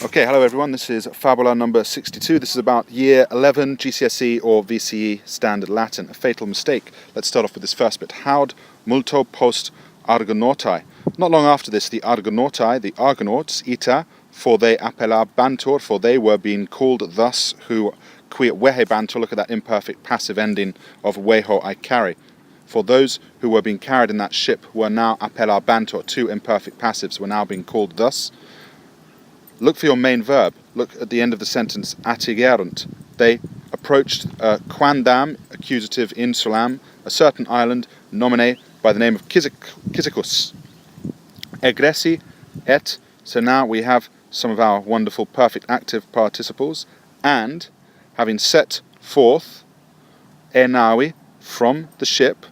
Okay, hello everyone, this is Fabula number 62. This is about year 11 GCSE or VCE Standard Latin. A fatal mistake. Let's start off with this first bit. Haud multo post Argonautai. Not long after this, the Argonautai, the Argonauts, ita, for they appellabantur, for they were being called thus, who qui vehebantur, look at that imperfect passive ending of veho I carry. For those who were being carried in that ship were now appellabantur, two imperfect passives were now being called thus. Look for your main verb. Look at the end of the sentence, atigerunt. They approached quandam, accusative in Sulam, a certain island, nomine by the name of Cyzicus. Egressi et, so now we have some of our wonderful perfect active participles, and having set forth, enavi, from the ship,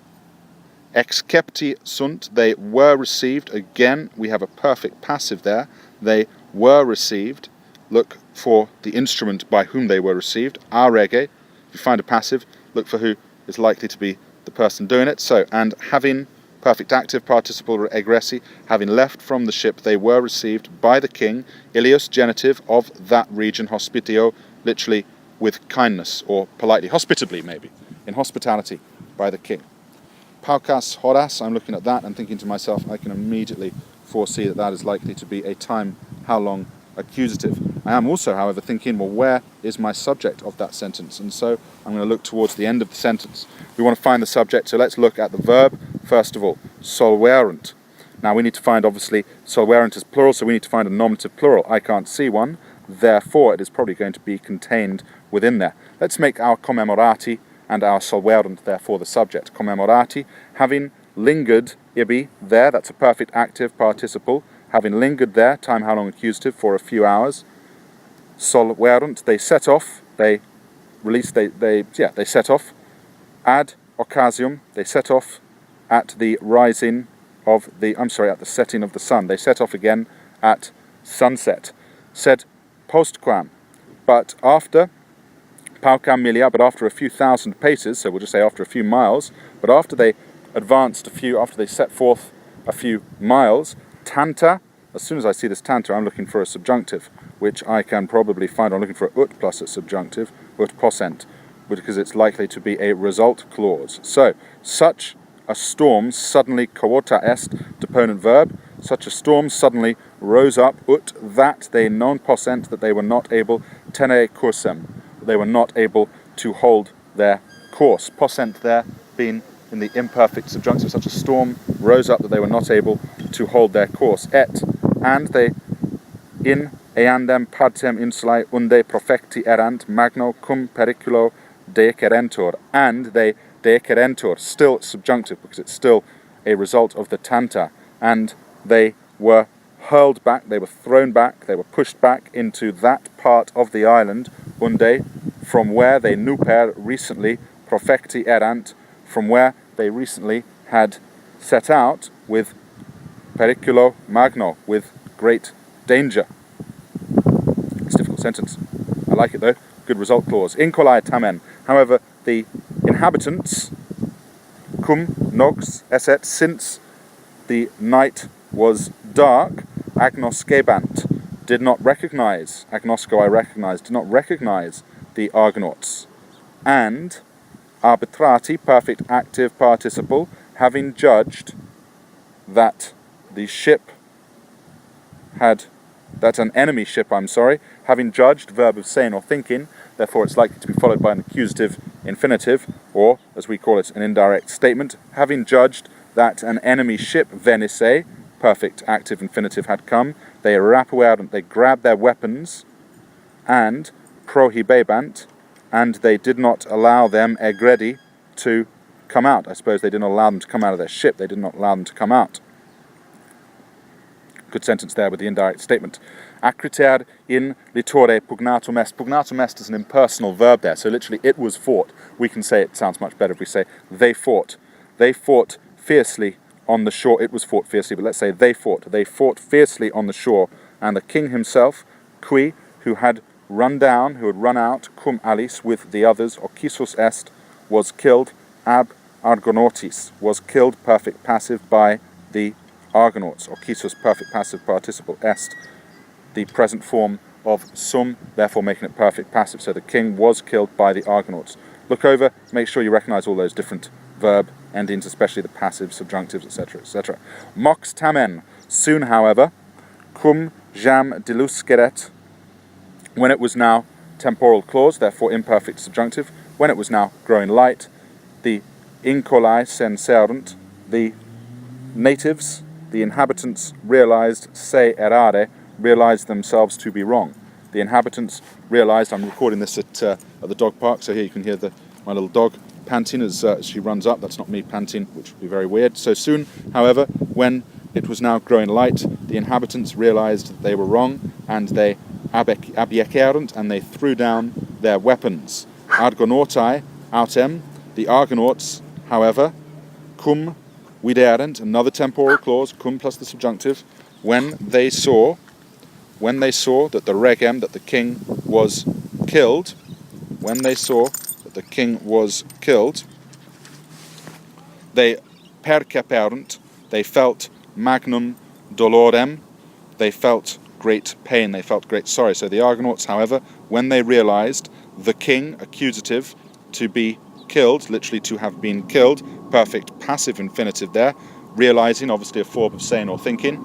excepti sunt, they were received. Again, we have a perfect passive there. They were received. Look for the instrument by whom they were received. Arege. If you find a passive, look for who is likely to be the person doing it. So, and having perfect active participle egressi, having left from the ship, they were received by the king, Ilius genitive of that region, hospitio, literally with kindness, or politely, hospitably maybe, in hospitality by the king. Paukas horas, I'm looking at that and thinking to myself, I can immediately foresee that that is likely to be a time, how long, accusative. I am also, however, thinking, well, where is my subject of that sentence? And so I'm going to look towards the end of the sentence. We want to find the subject, so let's look at the verb, first of all, solverunt. Now we need to find, obviously, solverunt is plural, so we need to find a nominative plural. I can't see one, therefore it is probably going to be contained within there. Let's make our commemorati and our solverunt, therefore, the subject. Commemorati, having lingered, ibi, there, that's a perfect active participle. Having lingered there, time how long accusative, for a few hours. Solverunt, they set off, they released, they set off. Ad occasium, they set off at the rising of the, at the setting of the sun. They set off again at sunset. Said postquam, but after, paucam milia, but after a few thousand paces, so we'll just say after a few miles, but after they advanced after they set forth a few miles, tanta, as soon as I see this tanta, I'm looking for a subjunctive, which I can probably find. I'm looking for a ut plus a subjunctive, ut possent, because it's likely to be a result clause. So, such a storm suddenly quota est, deponent verb, such a storm suddenly rose up, ut, that they non possent, that they were not able, tene cursem, they were not able to hold their course. Possent there being in the imperfect subjunctive, such a storm rose up that they were not able to hold their course. Et, and they in eandem partem insulae unde profecti erant magno cum periculo decerentur, and they decerentur, still subjunctive because it's still a result of the tanta, and they were hurled back, they were thrown back, they were pushed back into that part of the island, unde, from where they nuper recently profecti erant, from where they recently had set out with periculo magno, with great danger. It's a difficult sentence. I like it though. Good result clause. Incolai tamen. However, the inhabitants, cum nox esset, since the night was dark, agnoscebant, did not recognize, agnosco I recognize, did not recognize the Argonauts. And arbitrati, perfect active participle, having judged that the ship had, that an enemy ship, having judged, verb of saying or thinking, therefore it's likely to be followed by an accusative infinitive, or, as we call it, an indirect statement, having judged that an enemy ship, venisse, perfect active infinitive, had come, they rapuerant, they grabbed their weapons, and prohibebant, and they did not allow them, egredi, to come out. I suppose they didn't allow them to come out of their ship, they did not allow them to come out. Good sentence there with the indirect statement. Acriter in litore pugnatum est. Pugnatum est is an impersonal verb there, so literally it was fought. We can say, it sounds much better if we say they fought. They fought fiercely on the shore. It was fought fiercely, but let's say they fought. They fought fiercely on the shore, and the king himself, qui, who had run down, who had run out, cum alice, with the others, occisus est, was killed, ab argonautis, was killed, perfect passive, by the Argonauts, occisus, perfect passive participle, est, the present form of sum, therefore making it perfect passive. So the king was killed by the Argonauts. Look over, make sure you recognize all those different verb endings, especially the passives, subjunctives, etc., etc. Mox tamen. Soon, however, cum jam dilusceret, when it was now temporal clause, therefore imperfect subjunctive, when it was now growing light, the incolai senserunt, the natives, the inhabitants realized, se errare, realized themselves to be wrong. The inhabitants realized, I'm recording this at the dog park, so here you can hear my little dog panting as she runs up. That's not me panting, which would be very weird. So soon, however, when it was now growing light, the inhabitants realized that they were wrong, and they abiecerent, and they threw down their weapons. Argonautai autem, the Argonauts, however, cum viderent, another temporal clause, cum plus the subjunctive, when they saw that the regem, that the king was killed, they perceperent, they felt magnum dolorem, they felt great pain, they felt great sorrow. So the Argonauts, however, when they realized the king, accusative, to be killed, literally to have been killed, perfect passive infinitive there, realizing, obviously a form of saying or thinking,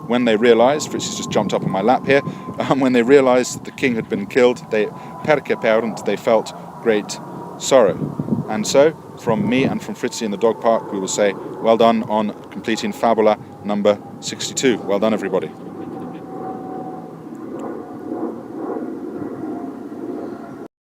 when they realized, Fritzi's just jumped up on my lap here, when they realized that the king had been killed, they perceperent, they felt great sorrow. And so, from me and from Fritzi in the dog park, we will say, well done on completing Fabula number 62. Well done, everybody.